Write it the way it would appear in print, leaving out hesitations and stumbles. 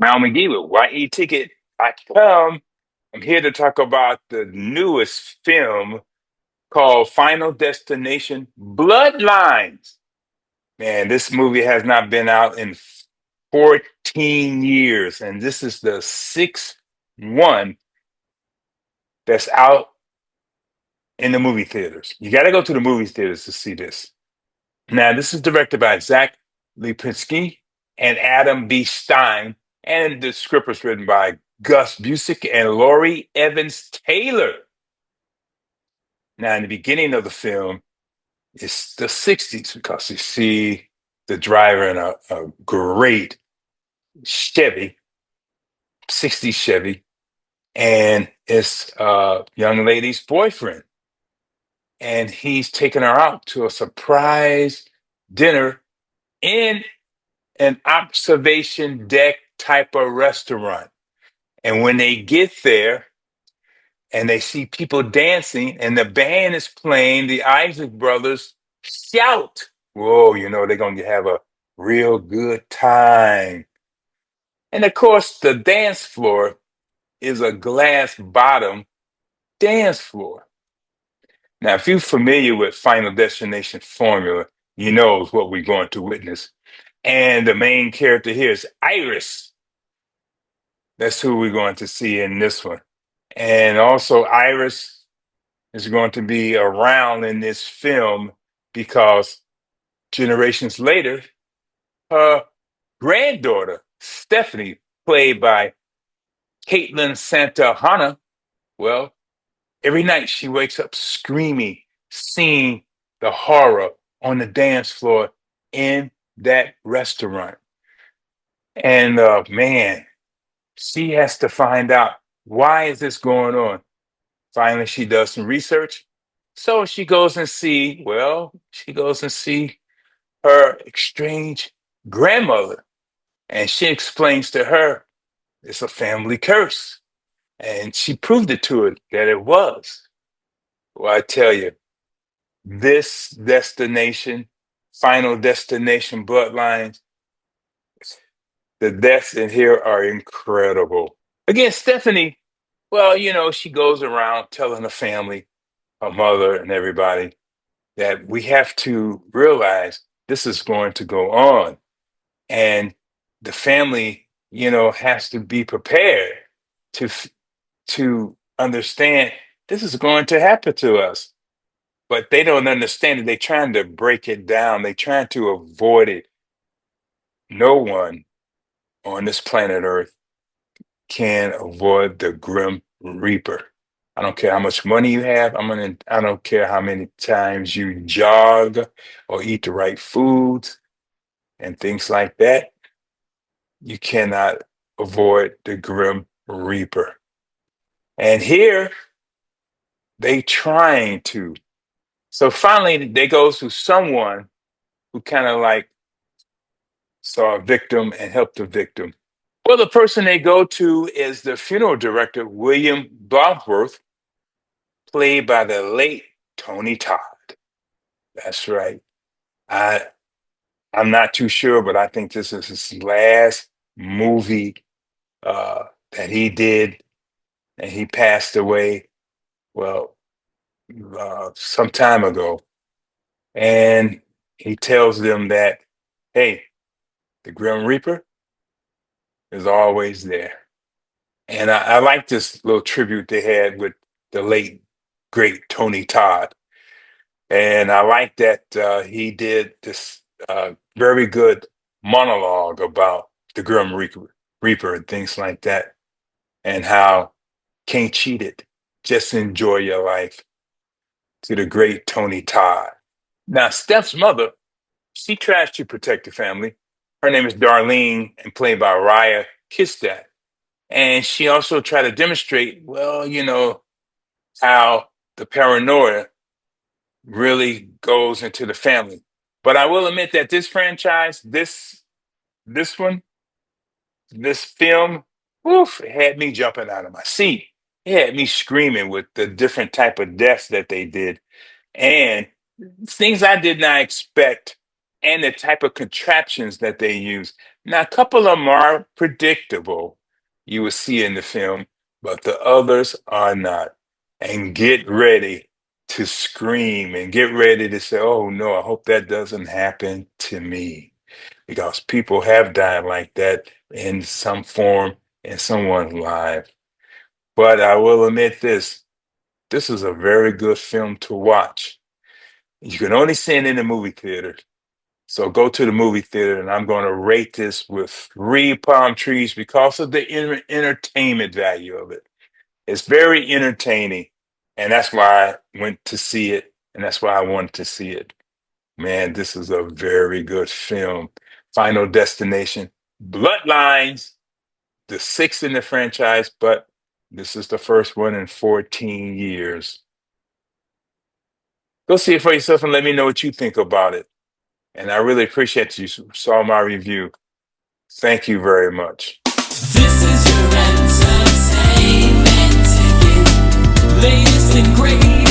I'm Al McGee with YE Ticket. I'm here to talk about the newest film called Final Destination Bloodlines. Man, this movie has not been out in 14 years, and this is the sixth one that's out in the movie theaters. You got to go to the movie theaters to see this. Now, this is directed by Zach Lipovsky and Adam B. Stein, and the script was written by Gus Busick and Laurie Evans Taylor. Now, in the beginning of the film, it's the 60s because you see the driver in a great Chevy, 60s Chevy, and it's a young lady's boyfriend. And he's taking her out to a surprise dinner in an observation deck type of restaurant. And when they get there and they see people dancing and the band is playing, the Isaac brothers shout. Whoa, they're going to have a real good time. And of course, the dance floor is a glass bottom dance floor. Now, if you're familiar with Final Destination formula, you know what we're going to witness. And the main character here is Iris. That's who we're going to see in this one. And also, Iris is going to be around in this film because generations later, her granddaughter, Stephanie, played by Caitlin Santahana, well, every night she wakes up screaming, seeing the horror on the dance floor in that restaurant. And man, she has to find out, why is this going on? Finally, she does some research. So she goes and see her estranged grandmother. And she explains to her it's a family curse. And she proved it to her that it was. Well, I tell you, this destination, Final Destination Bloodlines, the deaths in here are incredible. Again, Stephanie, well, she goes around telling the family, her mother, and everybody that we have to realize this is going to go on. And the family, has to be prepared to to understand this is going to happen to us. But they don't understand it. They're trying to break it down. They're trying to avoid it. No one on this planet Earth can avoid the Grim Reaper. I don't care how much money you have. I don't care how many times you jog or eat the right foods and things like that. You cannot avoid the Grim Reaper. And here they trying to. So finally they go to someone who kind of like saw a victim and helped the victim. Well, the person they go to is the funeral director, William Blomworth, played by the late Tony Todd. That's right. I I'm not too sure, but I think this is his last movie that he did, and he passed away. Well, some time ago, and he tells them that, hey, the Grim Reaper is always there. And I like this little tribute they had with the late great Tony Todd. And I like that he did this very good monologue about the Reaper and things like that, and how can't cheat it. Just enjoy your life. To the great Tony Todd. Now, Steph's mother, she tries to protect the family. Her name is Darlene, and played by Raya Kistat. And she also tried to demonstrate, well, how the paranoia really goes into the family. But I will admit that this franchise, this one, this film, woof, it had me jumping out of my seat. It had me screaming with the different type of deaths that they did, and things I did not expect, and the type of contraptions that they use. Now, a couple of them are predictable, you will see in the film, but the others are not. And get ready to scream and get ready to say, oh no, I hope that doesn't happen to me. Because people have died like that in some form in someone's life. But I will admit this is a very good film to watch. You can only see it in the movie theater. So go to the movie theater, and I'm going to rate this with 3 palm trees because of the entertainment value of it. It's very entertaining, and that's why I went to see it, and that's why I wanted to see it. Man, this is a very good film. Final Destination, Bloodlines, the sixth in the franchise, but this is the first one in 14 years. Go see it for yourself and let me know what you think about it. And I really appreciate you saw my review. Thank you very much. This is your entertainment ticket, latest and greatest.